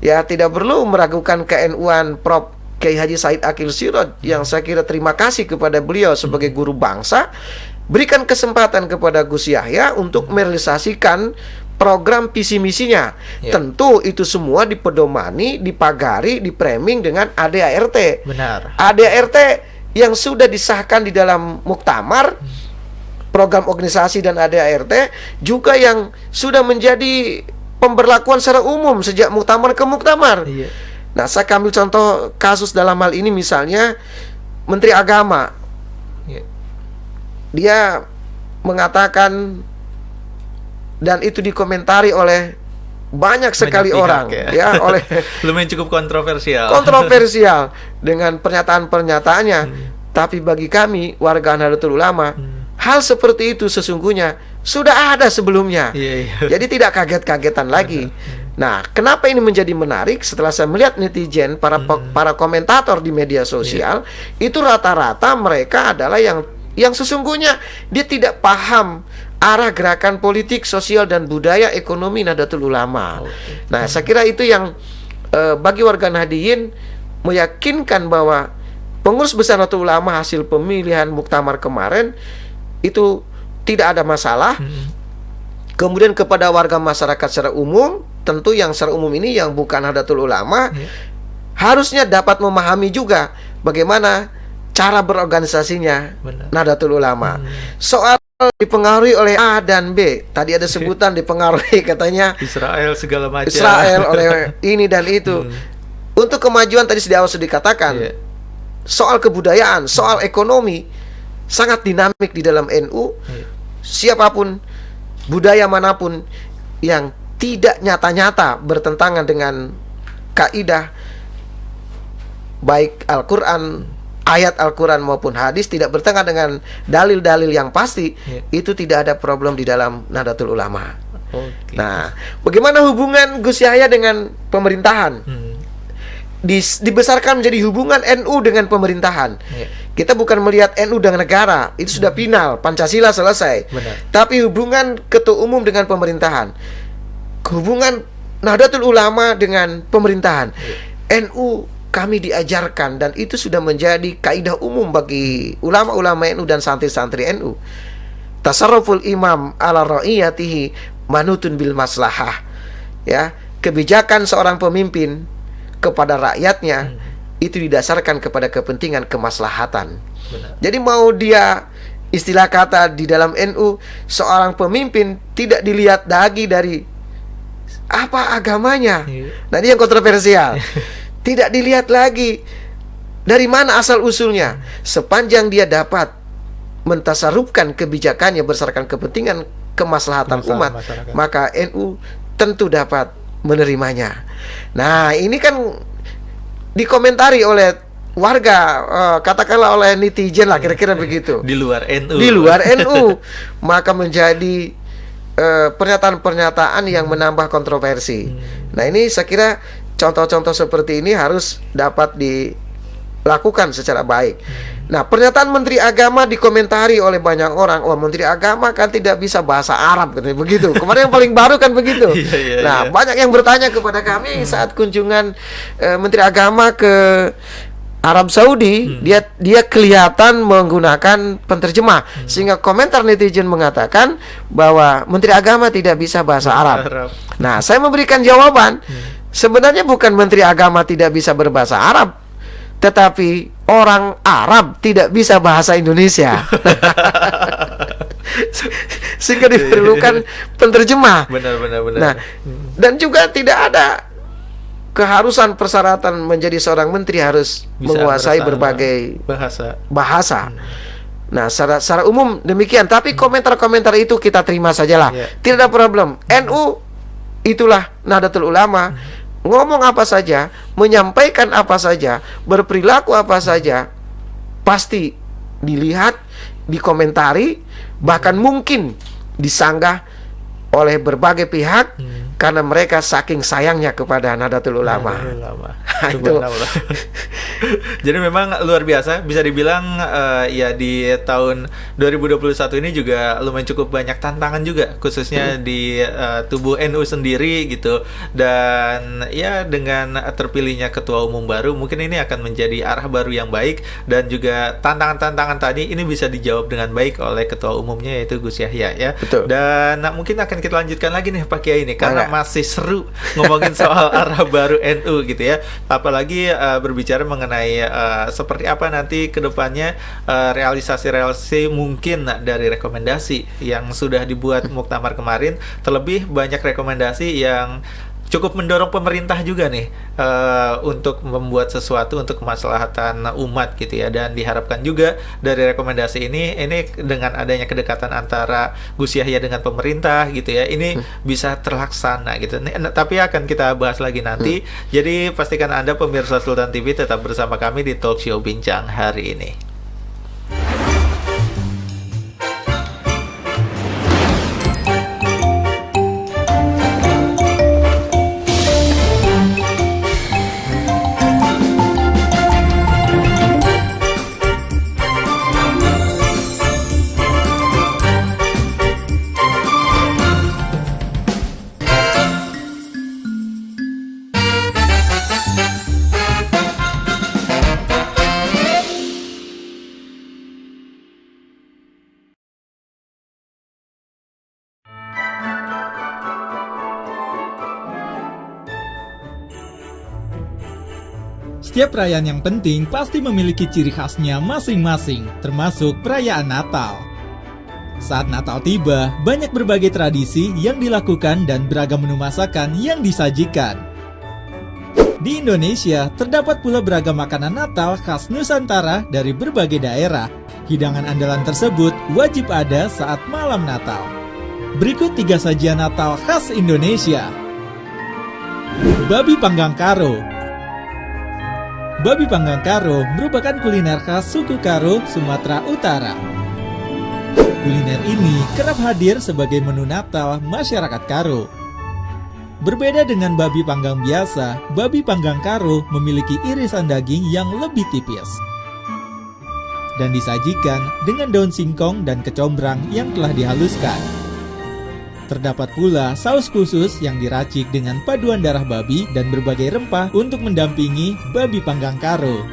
Ya, tidak perlu meragukan ke-NU-an Prof. Kiai Haji Said Akil Siraj, yang saya kira terima kasih kepada beliau sebagai guru bangsa. Berikan kesempatan kepada Gus Yahya untuk merealisasikan program visi misinya. Tentu itu semua dipedomani, dipagari, dipraming dengan ADART. ADART yang sudah disahkan di dalam muktamar, program organisasi dan ADART juga yang sudah menjadi pemberlakuan secara umum sejak muktamar ke muktamar. Nah, saya ambil contoh kasus dalam hal ini, misalnya Menteri Agama. Dia mengatakan, dan itu dikomentari oleh banyak sekali orang, ya, oleh lumayan cukup kontroversial dengan pernyataan-pernyataannya. Tapi bagi kami warga Nahdlatul Ulama, hal seperti itu sesungguhnya sudah ada sebelumnya. Jadi tidak kaget-kagetan lagi. Nah, kenapa ini menjadi menarik? Setelah saya melihat netizen, para komentator di media sosial, itu rata-rata mereka adalah yang sesungguhnya dia tidak paham arah gerakan politik, sosial, dan budaya ekonomi Nahdlatul Ulama. Nah, saya kira itu yang bagi warga Nahdiyin meyakinkan bahwa pengurus besar Nahdlatul Ulama hasil pemilihan muktamar kemarin itu tidak ada masalah. Kemudian kepada warga masyarakat secara umum, tentu yang secara umum ini yang bukan Nahdlatul Ulama harusnya dapat memahami juga bagaimana cara berorganisasinya Benar. Nahdlatul Ulama. Soal dipengaruhi oleh A dan B, tadi ada sebutan dipengaruhi katanya Israel segala macam. Israel oleh ini dan itu. Untuk kemajuan tadi di awal sudah dikatakan, Iya. soal kebudayaan, soal ekonomi sangat dinamik di dalam NU. Iya. Siapapun, budaya manapun yang tidak nyata-nyata bertentangan dengan kaidah baik Al-Quran, ayat Al-Quran maupun hadis, tidak bertentangan dengan dalil-dalil yang pasti, itu tidak ada problem di dalam Nahdlatul Ulama. Oke. Nah, bagaimana hubungan Gus Yahya dengan pemerintahan? Dibesarkan menjadi hubungan NU dengan pemerintahan. Kita bukan melihat NU dengan negara, itu sudah final, Pancasila selesai. Benar. Tapi hubungan ketua umum dengan pemerintahan, hubungan Nahdlatul Ulama dengan pemerintahan, NU kami diajarkan, dan itu sudah menjadi kaidah umum bagi ulama-ulama NU dan santri-santri NU. Tasarruful imam ala ra'iyatihi manutun bil maslahah. Ya, kebijakan seorang pemimpin kepada rakyatnya itu didasarkan kepada kepentingan kemaslahatan. Benar. Jadi mau dia, istilah kata di dalam NU, seorang pemimpin tidak dilihat lagi dari apa agamanya. Nah, ini yang kontroversial. Tidak dilihat lagi dari mana asal usulnya, sepanjang dia dapat mentasarufkan kebijakannya berdasarkan kepentingan kemaslahatan umat, masyarakat, maka NU tentu dapat menerimanya. Nah, ini kan dikomentari oleh warga, katakanlah oleh netizen lah, kira-kira begitu. Di luar NU. Di luar NU, maka menjadi pernyataan-pernyataan yang menambah kontroversi. Nah, ini saya kira contoh-contoh seperti ini harus dapat dilakukan secara baik. Nah, pernyataan Menteri Agama dikomentari oleh banyak orang. Wah, Menteri Agama kan tidak bisa bahasa Arab, katanya begitu. Kemarin yang paling baru kan begitu. Nah, banyak yang bertanya kepada kami saat kunjungan Menteri Agama ke Arab Saudi, dia kelihatan menggunakan penterjemah, sehingga komentar netizen mengatakan bahwa Menteri Agama tidak bisa bahasa Arab. Nah, saya memberikan jawaban. Sebenarnya bukan Menteri Agama tidak bisa berbahasa Arab, tetapi orang Arab tidak bisa bahasa Indonesia. Sehingga diperlukan penterjemah. Benar. Nah, dan juga tidak ada keharusan persyaratan menjadi seorang menteri harus Bisa menguasai bersama berbagai bahasa. Nah, secara umum demikian. Tapi komentar-komentar itu kita terima sajalah. Tidak ada problem. NU itulah Nahdlatul Ulama. Ngomong apa saja, menyampaikan apa saja, berperilaku apa saja, pasti dilihat, dikomentari, bahkan mungkin disanggah oleh berbagai pihak karena mereka saking sayangnya kepada Nahdlatul Ulama. Itu. Jadi memang luar biasa, bisa dibilang ya di tahun 2021 ini juga lumayan cukup banyak tantangan juga, khususnya di tubuh NU sendiri gitu. Dan ya dengan terpilihnya ketua umum baru, mungkin ini akan menjadi arah baru yang baik, dan juga tantangan-tantangan tadi ini bisa dijawab dengan baik oleh ketua umumnya, yaitu Gus Yahya ya. Betul. Dan mungkin akan kita lanjutkan lagi nih Pak Kiai ini, karena masih seru ngomongin soal arah baru NU gitu ya. Apalagi berbicara mengenai seperti apa nanti ke depannya realisasi-realisasi mungkin dari rekomendasi yang sudah dibuat Muktamar kemarin. Terlebih banyak rekomendasi yang cukup mendorong pemerintah juga nih untuk membuat sesuatu untuk kemaslahatan umat gitu ya. Dan diharapkan juga dari rekomendasi ini dengan adanya kedekatan antara Gus Yahya dengan pemerintah gitu ya, ini bisa terlaksana gitu. Tapi akan kita bahas lagi nanti. Jadi pastikan Anda pemirsa Sultan TV tetap bersama kami di Talk Show Bincang hari ini. Setiap perayaan yang penting pasti memiliki ciri khasnya masing-masing, termasuk perayaan Natal. Saat Natal tiba, banyak berbagai tradisi yang dilakukan dan beragam menu masakan yang disajikan. Di Indonesia, terdapat pula beragam makanan Natal khas Nusantara dari berbagai daerah. Hidangan andalan tersebut wajib ada saat malam Natal. Berikut 3 sajian Natal khas Indonesia. Babi panggang karo. Babi panggang karo merupakan kuliner khas suku Karo, Sumatera Utara. Kuliner ini kerap hadir sebagai menu Natal masyarakat Karo. Berbeda dengan babi panggang biasa, babi panggang Karo memiliki irisan daging yang lebih tipis dan disajikan dengan daun singkong dan kecombrang yang telah dihaluskan. Terdapat pula saus khusus yang diracik dengan paduan darah babi dan berbagai rempah untuk mendampingi babi panggang karo.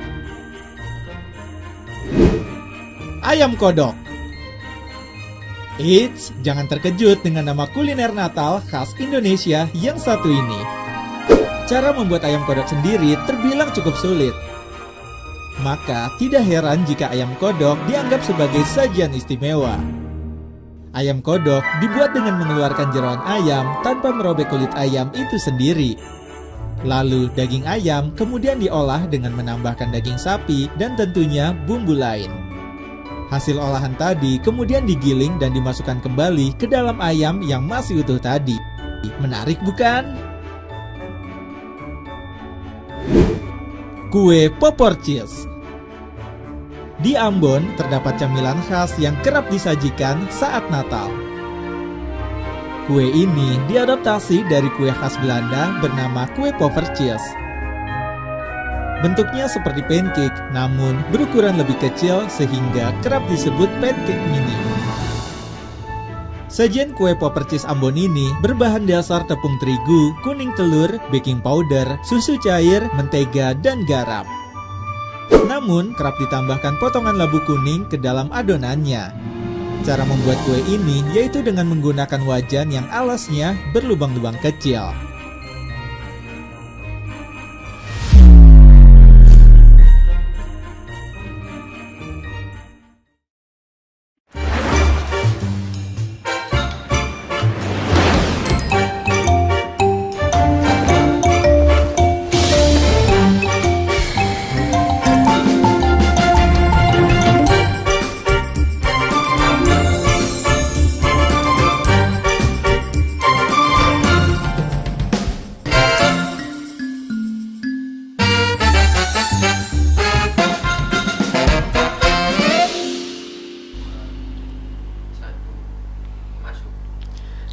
Ayam kodok. Eits, jangan terkejut dengan nama kuliner Natal khas Indonesia yang satu ini. Cara membuat ayam kodok sendiri terbilang cukup sulit. Maka tidak heran jika ayam kodok dianggap sebagai sajian istimewa. Ayam kodok dibuat dengan mengeluarkan jeroan ayam tanpa merobek kulit ayam itu sendiri. Lalu daging ayam kemudian diolah dengan menambahkan daging sapi dan tentunya bumbu lain. Hasil olahan tadi kemudian digiling dan dimasukkan kembali ke dalam ayam yang masih utuh tadi. Menarik bukan? Kue popor cheese. Di Ambon terdapat camilan khas yang kerap disajikan saat Natal. Kue ini diadaptasi dari kue khas Belanda bernama kue popor cheese. Bentuknya seperti pancake, namun berukuran lebih kecil sehingga kerap disebut pancake mini. Sajian kue popor cheese Ambon ini berbahan dasar tepung terigu, kuning telur, baking powder, susu cair, mentega, dan garam. Namun, kerap ditambahkan potongan labu kuning ke dalam adonannya. Cara membuat kue ini yaitu dengan menggunakan wajan yang alasnya berlubang-lubang kecil.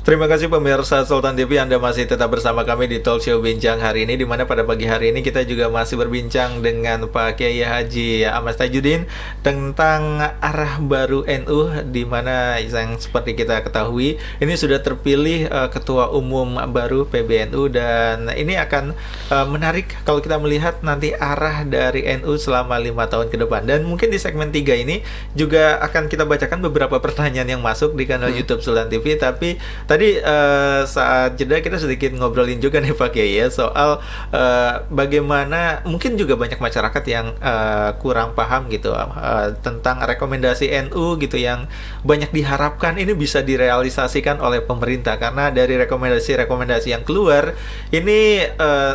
Terima kasih pemirsa Sultan TV, Anda masih tetap bersama kami di Talk Show Bincang hari ini, di mana pada pagi hari ini kita juga masih berbincang dengan Pak Kiai Haji Ahmad Tajudin tentang arah baru NU, di mana yang seperti kita ketahui ini sudah terpilih Ketua Umum baru PBNU, dan ini akan menarik kalau kita melihat nanti arah dari NU selama 5 tahun ke depan. Dan mungkin di segmen 3 ini juga akan kita bacakan beberapa pertanyaan yang masuk di kanal YouTube Sultan TV. Tapi tadi saat jeda kita sedikit ngobrolin juga nih Pak Kiai ya, soal bagaimana mungkin juga banyak masyarakat yang kurang paham gitu tentang rekomendasi NU gitu, yang banyak diharapkan ini bisa direalisasikan oleh pemerintah, karena dari rekomendasi-rekomendasi yang keluar ini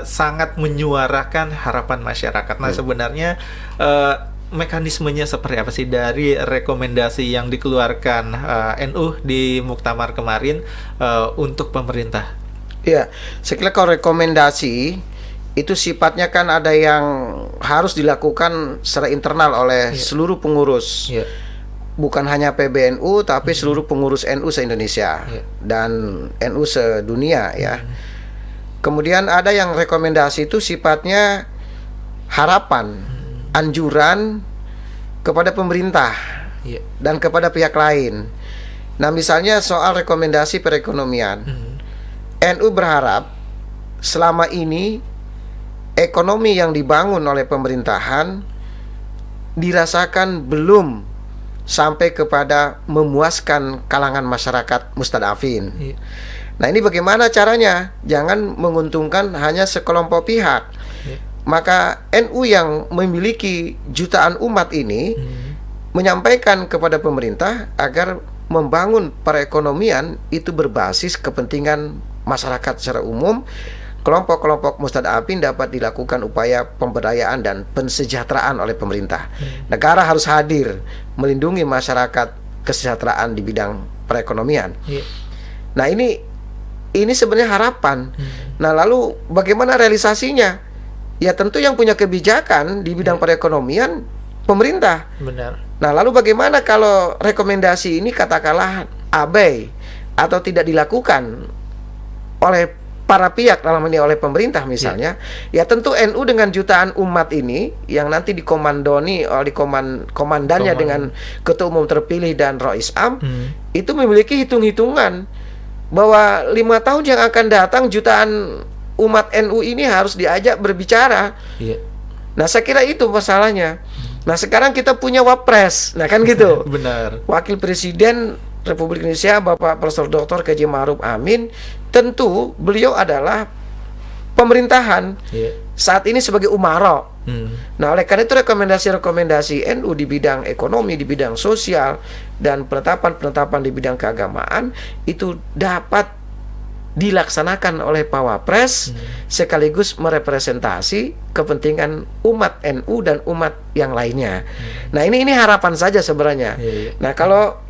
sangat menyuarakan harapan masyarakat. Nah, sebenarnya mekanismenya seperti apa sih dari rekomendasi yang dikeluarkan NU di Muktamar kemarin untuk pemerintah? Ya, sekali kalau rekomendasi itu sifatnya kan ada yang harus dilakukan secara internal oleh seluruh pengurus. Bukan hanya PBNU tapi seluruh pengurus NU se-Indonesia dan NU sedunia ya. Kemudian ada yang rekomendasi itu sifatnya harapan, anjuran kepada pemerintah dan kepada pihak lain. Nah, misalnya soal rekomendasi perekonomian, NU berharap selama ini ekonomi yang dibangun oleh pemerintahan dirasakan belum sampai kepada memuaskan kalangan masyarakat mustadafin. Nah, ini bagaimana caranya? Jangan menguntungkan hanya sekelompok pihak, maka NU yang memiliki jutaan umat ini menyampaikan kepada pemerintah agar membangun perekonomian itu berbasis kepentingan masyarakat secara umum. Kelompok-kelompok mustadafin dapat dilakukan upaya pemberdayaan dan pensejahteraan oleh pemerintah. Negara harus hadir melindungi masyarakat kesejahteraan di bidang perekonomian. Nah, ini sebenarnya harapan. Nah, lalu bagaimana realisasinya? Ya tentu yang punya kebijakan di bidang perekonomian pemerintah. Benar. Nah, lalu bagaimana kalau rekomendasi ini katakanlah abai atau tidak dilakukan oleh para pihak, dalam ini oleh pemerintah misalnya, ya tentu NU dengan jutaan umat ini yang nanti dikomandoni oleh komandannya dengan ketua umum terpilih dan Rois Am, itu memiliki hitung-hitungan bahwa 5 tahun yang akan datang jutaan umat NU ini harus diajak berbicara. Nah, saya kira itu masalahnya. Nah, sekarang kita punya wapres, nah kan gitu. Benar. Wakil Presiden Republik Indonesia Bapak Profesor Dr. K.J. Ma'ruf Amin, tentu beliau adalah pemerintahan saat ini sebagai umaro. Nah, oleh karena itu rekomendasi-rekomendasi NU di bidang ekonomi, di bidang sosial, dan penetapan-penetapan di bidang keagamaan itu dapat dilaksanakan oleh Pak Wapres sekaligus merepresentasi kepentingan umat NU dan umat yang lainnya. Nah, ini harapan saja sebenarnya. Nah, kalau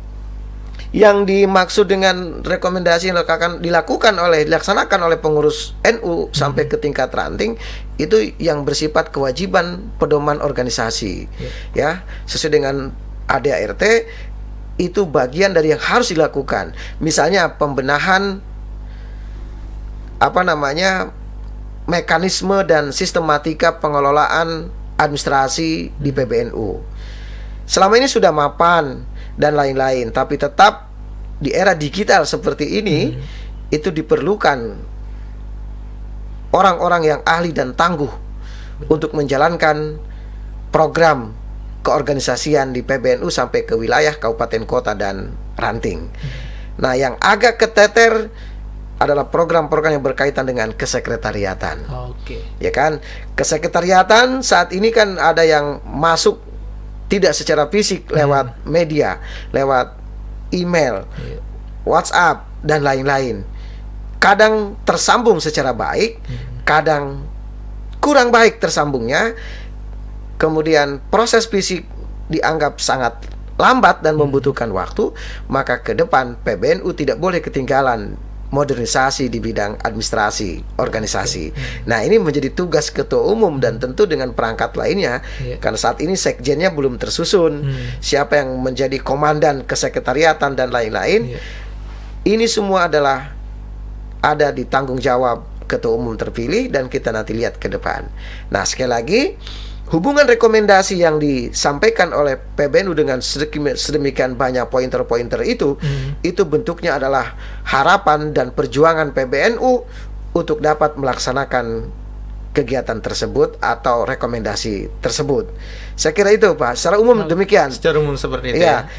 yang dimaksud dengan rekomendasi yang dilaksanakan oleh pengurus NU sampai ke tingkat ranting, itu yang bersifat kewajiban pedoman organisasi, ya sesuai dengan ADART, itu bagian dari yang harus dilakukan. Misalnya pembenahan mekanisme dan sistematika pengelolaan administrasi di PBNU. Selama ini sudah mapan dan lain-lain, tapi tetap di era digital seperti ini itu diperlukan orang-orang yang ahli dan tangguh untuk menjalankan program keorganisasian di PBNU sampai ke wilayah, kabupaten, kota, dan ranting. Nah, yang agak keteter adalah program-program yang berkaitan dengan kesekretariatan. Ya kan? Kesekretariatan saat ini kan ada yang masuk tidak secara fisik lewat media, lewat email, WhatsApp, dan lain-lain. Kadang tersambung secara baik, kadang kurang baik tersambungnya. Kemudian proses fisik dianggap sangat lambat dan membutuhkan waktu. Maka ke depan PBNU tidak boleh ketinggalan modernisasi di bidang administrasi organisasi. Nah, ini menjadi tugas ketua umum dan tentu dengan perangkat lainnya, karena saat ini sekjennya belum tersusun, siapa yang menjadi komandan kesekretariatan dan lain-lain. Ini semua adalah ada di tanggung jawab ketua umum terpilih dan kita nanti lihat ke depan. Nah, sekali lagi, hubungan rekomendasi yang disampaikan oleh PBNU dengan sedemikian banyak pointer-pointer itu bentuknya adalah harapan dan perjuangan PBNU untuk dapat melaksanakan kegiatan tersebut atau rekomendasi tersebut. Saya kira itu, Pak. Secara umum demikian. Secara umum seperti itu. Ya,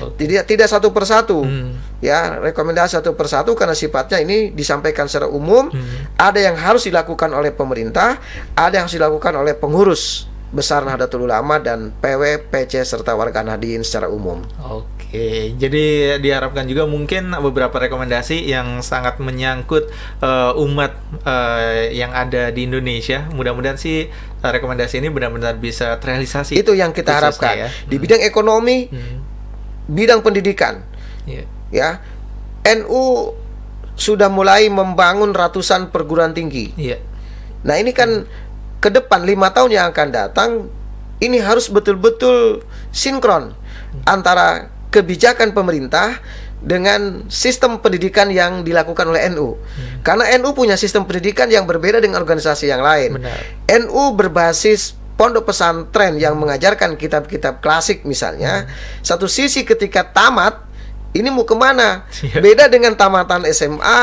tidak satu persatu. Ya, rekomendasi satu persatu karena sifatnya ini disampaikan secara umum. Ada yang harus dilakukan oleh pemerintah, ada yang harus dilakukan oleh pengurus besar Nahdlatul Ulama dan PW, PC serta warga Nahdien secara umum. Oke, jadi diharapkan juga mungkin beberapa rekomendasi yang sangat menyangkut umat yang ada di Indonesia. Mudah-mudahan sih rekomendasi ini benar-benar bisa terrealisasi. Itu yang kita harapkan. Di bidang ekonomi, bidang pendidikan. Ya, NU sudah mulai membangun ratusan perguruan tinggi. Nah, ini kan ke depan 5 tahun yang akan datang, ini harus betul-betul sinkron antara kebijakan pemerintah dengan sistem pendidikan yang dilakukan oleh NU. Karena NU punya sistem pendidikan yang berbeda dengan organisasi yang lain. NU berbasis pondok pesantren yang mengajarkan kitab-kitab klasik misalnya. Satu sisi ketika tamat, ini mau kemana? Beda dengan tamatan SMA,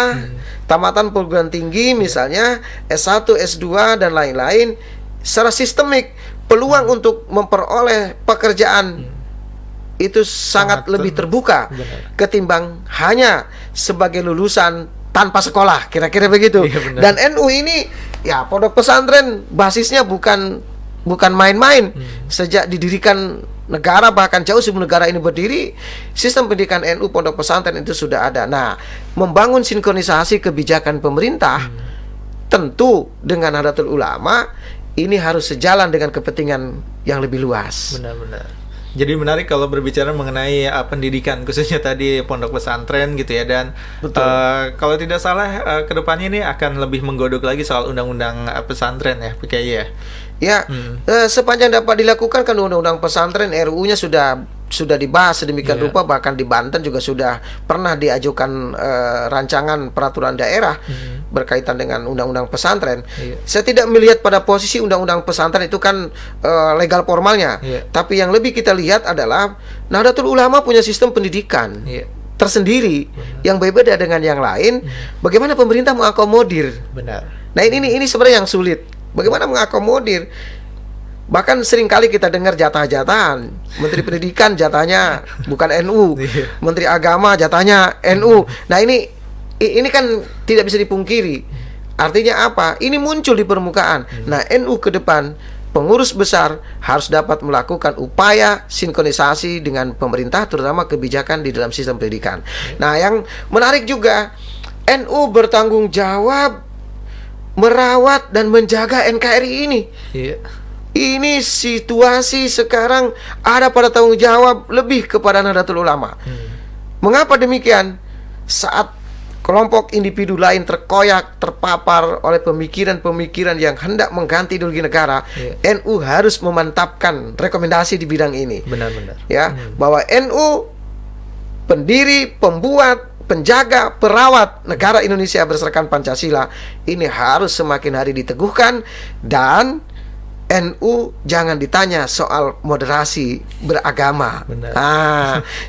tamatan perguruan tinggi misalnya, S1, S2, dan lain-lain. Secara sistemik, peluang untuk memperoleh pekerjaan itu sangat lebih terbuka ketimbang hanya sebagai lulusan tanpa sekolah, kira-kira begitu. Dan NU ini Ya, pondok pesantren basisnya bukan main-main. Sejak didirikan negara, bahkan jauh sebelum negara ini berdiri, sistem pendidikan NU pondok pesantren itu sudah ada. Nah, membangun sinkronisasi kebijakan pemerintah tentu dengan Nahdlatul Ulama ini harus sejalan dengan kepentingan yang lebih luas. Benar-benar. Jadi menarik kalau berbicara mengenai pendidikan, khususnya tadi pondok pesantren gitu ya. Dan kalau tidak salah kedepannya ini akan lebih menggodok lagi soal undang-undang pesantren ya, PKI ya. Ya, sepanjang dapat dilakukan kan undang-undang pesantren RUU-nya sudah dibahas sedemikian rupa, bahkan di Banten juga sudah pernah diajukan rancangan peraturan daerah berkaitan dengan undang-undang pesantren. Saya tidak melihat pada posisi undang-undang pesantren itu kan legal formalnya, tapi yang lebih kita lihat adalah Nahdlatul Ulama punya sistem pendidikan tersendiri yang berbeda dengan yang lain. Bagaimana pemerintah mengakomodir? Benar. Nah, ini sebenarnya yang sulit. Bagaimana mengakomodir? Bahkan seringkali kita dengar jatah-jatahan. Menteri Pendidikan jatahnya bukan NU, Menteri Agama jatahnya NU. Nah, ini kan tidak bisa dipungkiri. Artinya apa? Ini muncul di permukaan. Nah, NU ke depan, pengurus besar harus dapat melakukan upaya sinkronisasi dengan pemerintah, terutama kebijakan di dalam sistem pendidikan. Nah, yang menarik juga, NU bertanggung jawab merawat dan menjaga NKRI ini. Ini situasi sekarang ada pada tanggung jawab lebih kepada Nahdlatul Ulama. Mengapa demikian? Saat kelompok individu lain terkoyak, terpapar oleh pemikiran-pemikiran yang hendak mengganti ideologi negara, NU harus memantapkan rekomendasi di bidang ini. Benar-benar. Ya, bahwa NU pendiri, pembuat, penjaga, perawat negara Indonesia berdasarkan Pancasila ini harus semakin hari diteguhkan. Dan NU jangan ditanya soal moderasi beragama.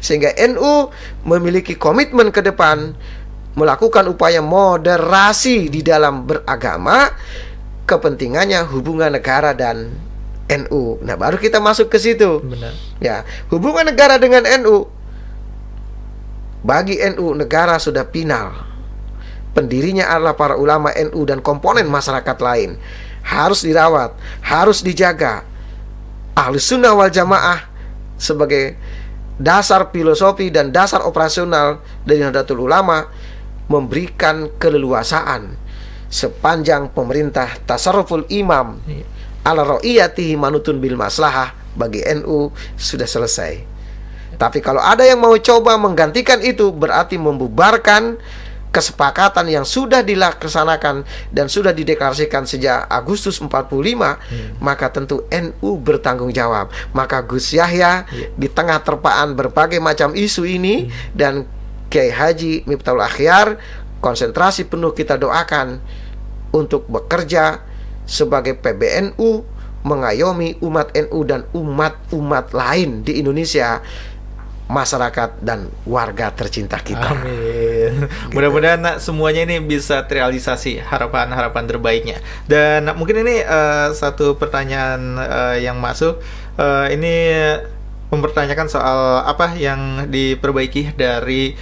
Sehingga NU memiliki komitmen ke depan melakukan upaya moderasi di dalam beragama, kepentingannya hubungan negara dan NU. Nah, baru kita masuk ke situ. Benar. Ya, hubungan negara dengan NU. Bagi NU, negara sudah final. Pendirinya adalah para ulama NU dan komponen masyarakat lain. Harus dirawat, harus dijaga. Ahlus Sunnah wal Jamaah sebagai dasar filosofi dan dasar operasional dari Nahdlatul Ulama memberikan keleluasaan sepanjang pemerintah tasarruful imam ala ra'iyatihi manutun bil maslahah bagi NU sudah selesai. Tapi kalau ada yang mau coba menggantikan itu, berarti membubarkan kesepakatan yang sudah dilaksanakan dan sudah dideklarasikan sejak Agustus 45, maka tentu NU bertanggung jawab. Maka Gus Yahya di tengah terpaan berbagai macam isu ini dan Kiai Haji Miftahul Akhyar, konsentrasi penuh kita doakan untuk bekerja sebagai PBNU, mengayomi umat NU dan umat-umat lain di Indonesia, masyarakat dan warga tercinta kita. Amin. Mudah-mudahan semuanya ini bisa terrealisasi, harapan-harapan terbaiknya. Dan mungkin ini satu pertanyaan yang masuk, ini mempertanyakan soal apa yang diperbaiki dari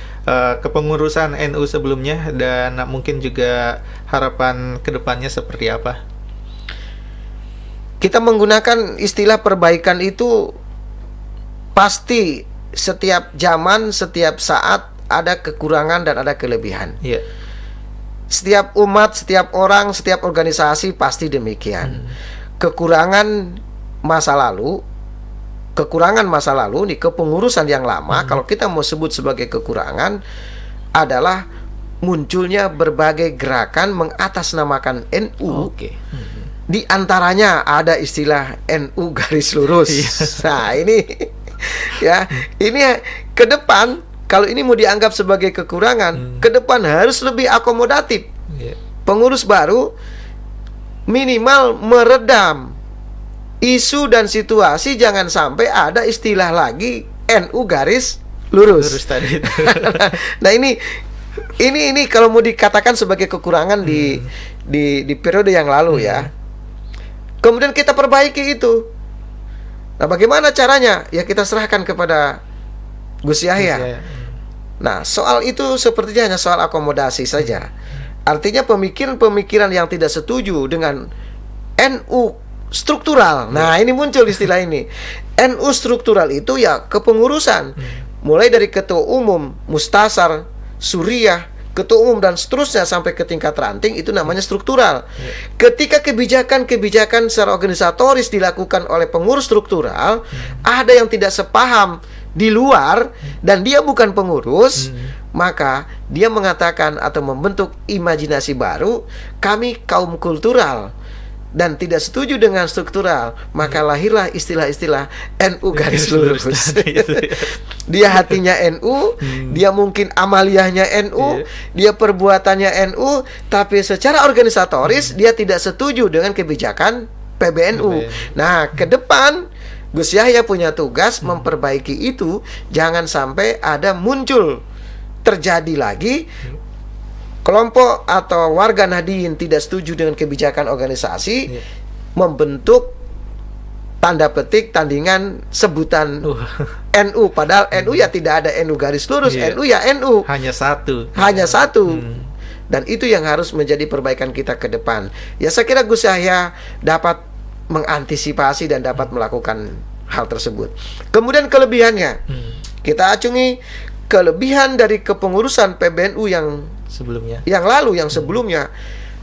kepengurusan NU sebelumnya, dan mungkin juga harapan kedepannya seperti apa. Kita menggunakan istilah perbaikan itu pasti setiap zaman, setiap saat ada kekurangan dan ada kelebihan. Setiap umat, setiap orang, setiap organisasi pasti demikian. Kekurangan masa lalu nih, kepengurusan yang lama, kalau kita mau sebut sebagai kekurangan, adalah munculnya berbagai gerakan mengatasnamakan NU. Di antaranya ada istilah NU garis lurus. Nah, ini ya, ini ke depan kalau ini mau dianggap sebagai kekurangan, ke depan harus lebih akomodatif. Pengurus baru minimal meredam isu dan situasi, jangan sampai ada istilah lagi NU garis lurus. Tadi. Nah, ini kalau mau dikatakan sebagai kekurangan di periode yang lalu ya. Kemudian kita perbaiki itu. Nah, bagaimana caranya? Ya kita serahkan kepada Gus Yahya. Nah, soal itu sepertinya hanya soal akomodasi saja. Artinya pemikiran-pemikiran yang tidak setuju dengan NU struktural. Nah, ini muncul istilah ini. NU struktural itu ya kepengurusan. Mulai dari ketua umum, mustasar, suriyah, ketua umum dan seterusnya sampai ke tingkat ranting, itu namanya struktural. Ketika kebijakan-kebijakan secara organisatoris dilakukan oleh pengurus struktural, ada yang tidak sepaham di luar dan dia bukan pengurus, maka dia mengatakan atau membentuk imajinasi baru, kami kaum kultural dan tidak setuju dengan struktural, maka lahirlah istilah-istilah NU garis lurus. Dia hatinya NU, dia mungkin amaliyahnya NU, dia perbuatannya NU, tapi secara organisatoris dia tidak setuju dengan kebijakan PBNU. Nah, ke depan Gus Yahya punya tugas memperbaiki itu, jangan sampai ada muncul terjadi lagi kelompok atau warga Nahdliyin tidak setuju dengan kebijakan organisasi, membentuk tanda petik tandingan sebutan NU, padahal NU ya tidak ada NU garis lurus, NU ya NU. Hanya satu. Dan itu yang harus menjadi perbaikan kita ke depan. Ya, saya kira Gus Yahya dapat mengantisipasi dan dapat melakukan hal tersebut. Kemudian kelebihannya, kita acungi kelebihan dari kepengurusan PBNU yang sebelumnya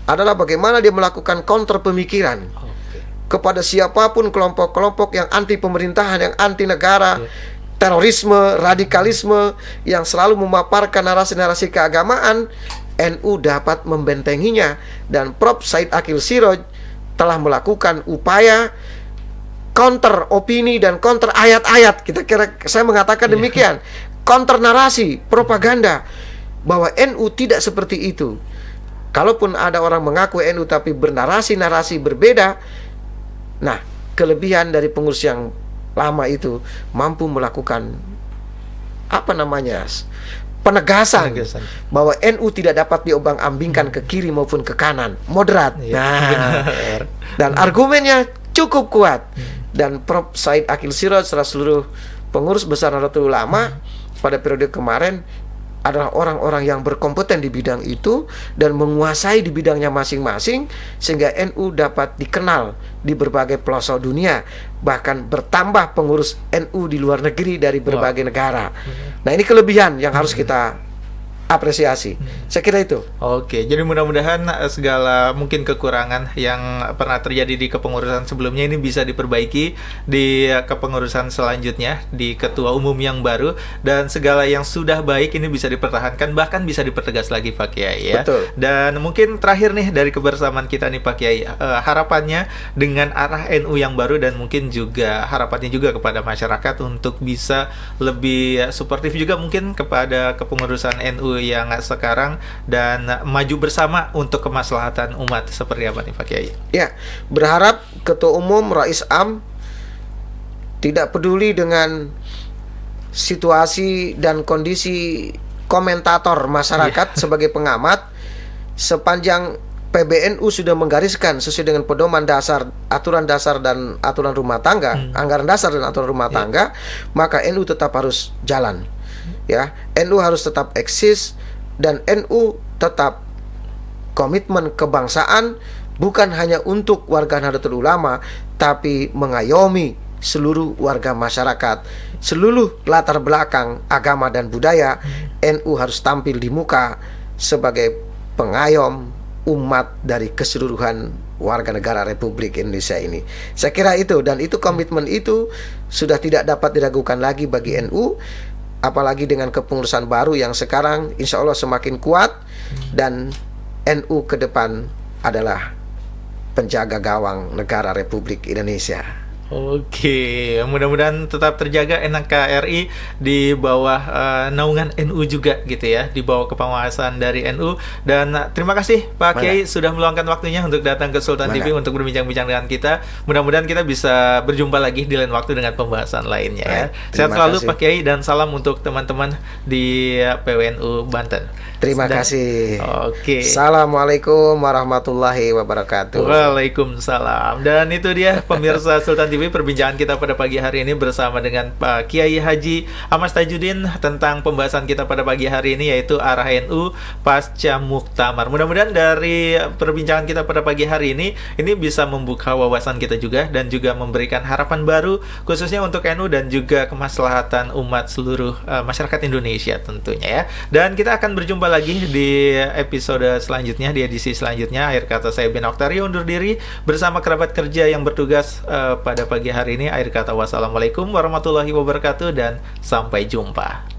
adalah bagaimana dia melakukan counter pemikiran kepada siapapun kelompok-kelompok yang anti pemerintahan, yang anti negara, terorisme, radikalisme, yang selalu memaparkan narasi-narasi keagamaan. NU dapat membentenginya, dan Prof. Said Akil Siroj telah melakukan upaya counter opini dan counter ayat-ayat. Saya mengatakan demikian, counter narasi, propaganda bahwa NU tidak seperti itu. Kalaupun ada orang mengaku NU tapi bernarasi-narasi berbeda, nah, kelebihan dari pengurus yang lama itu mampu melakukan penegasan bahwa NU tidak dapat diobang-ambingkan ke kiri maupun ke kanan, moderat. Dan argumennya cukup kuat. Dan Prof. Said Akil Siroj serta seluruh pengurus besar Nahdlatul Ulama pada periode kemarin adalah orang-orang yang berkompeten di bidang itu dan menguasai di bidangnya masing-masing, sehingga NU dapat dikenal di berbagai pelosok dunia, bahkan bertambah pengurus NU di luar negeri dari berbagai negara. Nah, ini kelebihan yang harus kita apresiasi. Saya kira itu. Oke, jadi mudah-mudahan segala mungkin kekurangan yang pernah terjadi di kepengurusan sebelumnya ini bisa diperbaiki di kepengurusan selanjutnya, di ketua umum yang baru, dan segala yang sudah baik ini bisa dipertahankan, bahkan bisa dipertegas lagi Pak Kiai ya. Betul. Dan mungkin terakhir nih dari kebersamaan kita nih Pak Kiai, harapannya dengan arah NU yang baru, dan mungkin juga harapannya juga kepada masyarakat untuk bisa lebih suportif juga mungkin kepada kepengurusan NU yang sekarang, dan maju bersama untuk kemaslahatan umat. Seperti apa nih Pak Kiai? Ya, berharap Ketua Umum, Rais Am tidak peduli dengan situasi dan kondisi komentator masyarakat sebagai pengamat, sepanjang PBNU sudah menggariskan sesuai dengan pedoman dasar, aturan dasar dan aturan rumah tangga, anggaran dasar dan aturan rumah tangga, maka NU tetap harus jalan. Ya, NU harus tetap eksis, dan NU tetap komitmen kebangsaan, bukan hanya untuk warga Nahdlatul Ulama, tapi mengayomi seluruh warga masyarakat, seluruh latar belakang agama dan budaya. NU harus tampil di muka sebagai pengayom umat dari keseluruhan warga negara Republik Indonesia ini. Saya kira itu, dan itu komitmen itu sudah tidak dapat diragukan lagi bagi NU. Apalagi dengan kepengurusan baru yang sekarang insya Allah semakin kuat, dan NU ke depan adalah penjaga gawang negara Republik Indonesia. Oke, mudah-mudahan tetap terjaga NKRI di bawah naungan NU juga gitu ya, di bawah kepenguasaan dari NU. Dan terima kasih Pak Kiai sudah meluangkan waktunya untuk datang ke Sultan TV untuk berbincang-bincang dengan kita. Mudah-mudahan kita bisa berjumpa lagi di lain waktu dengan pembahasan lainnya ya. Sehat selalu Pak Kiai, dan salam untuk teman-teman di PWNU Banten. Terima kasih. Oke. Assalamualaikum warahmatullahi wabarakatuh. Waalaikumsalam. Dan itu dia pemirsa Sultan TV TV, perbincangan kita pada pagi hari ini bersama dengan Pak Kiai Haji Ahmad Tajuddin tentang pembahasan kita pada pagi hari ini, yaitu arah NU pasca Muktamar. Mudah-mudahan dari perbincangan kita pada pagi hari ini bisa membuka wawasan kita juga dan juga memberikan harapan baru khususnya untuk NU dan juga kemaslahatan umat seluruh masyarakat Indonesia tentunya ya. Dan kita akan berjumpa lagi di episode selanjutnya, di edisi selanjutnya. Akhir kata saya Ben Oktario undur diri bersama kerabat kerja yang bertugas pada pagi hari ini. Akhir kata wassalamualaikum warahmatullahi wabarakatuh dan sampai jumpa.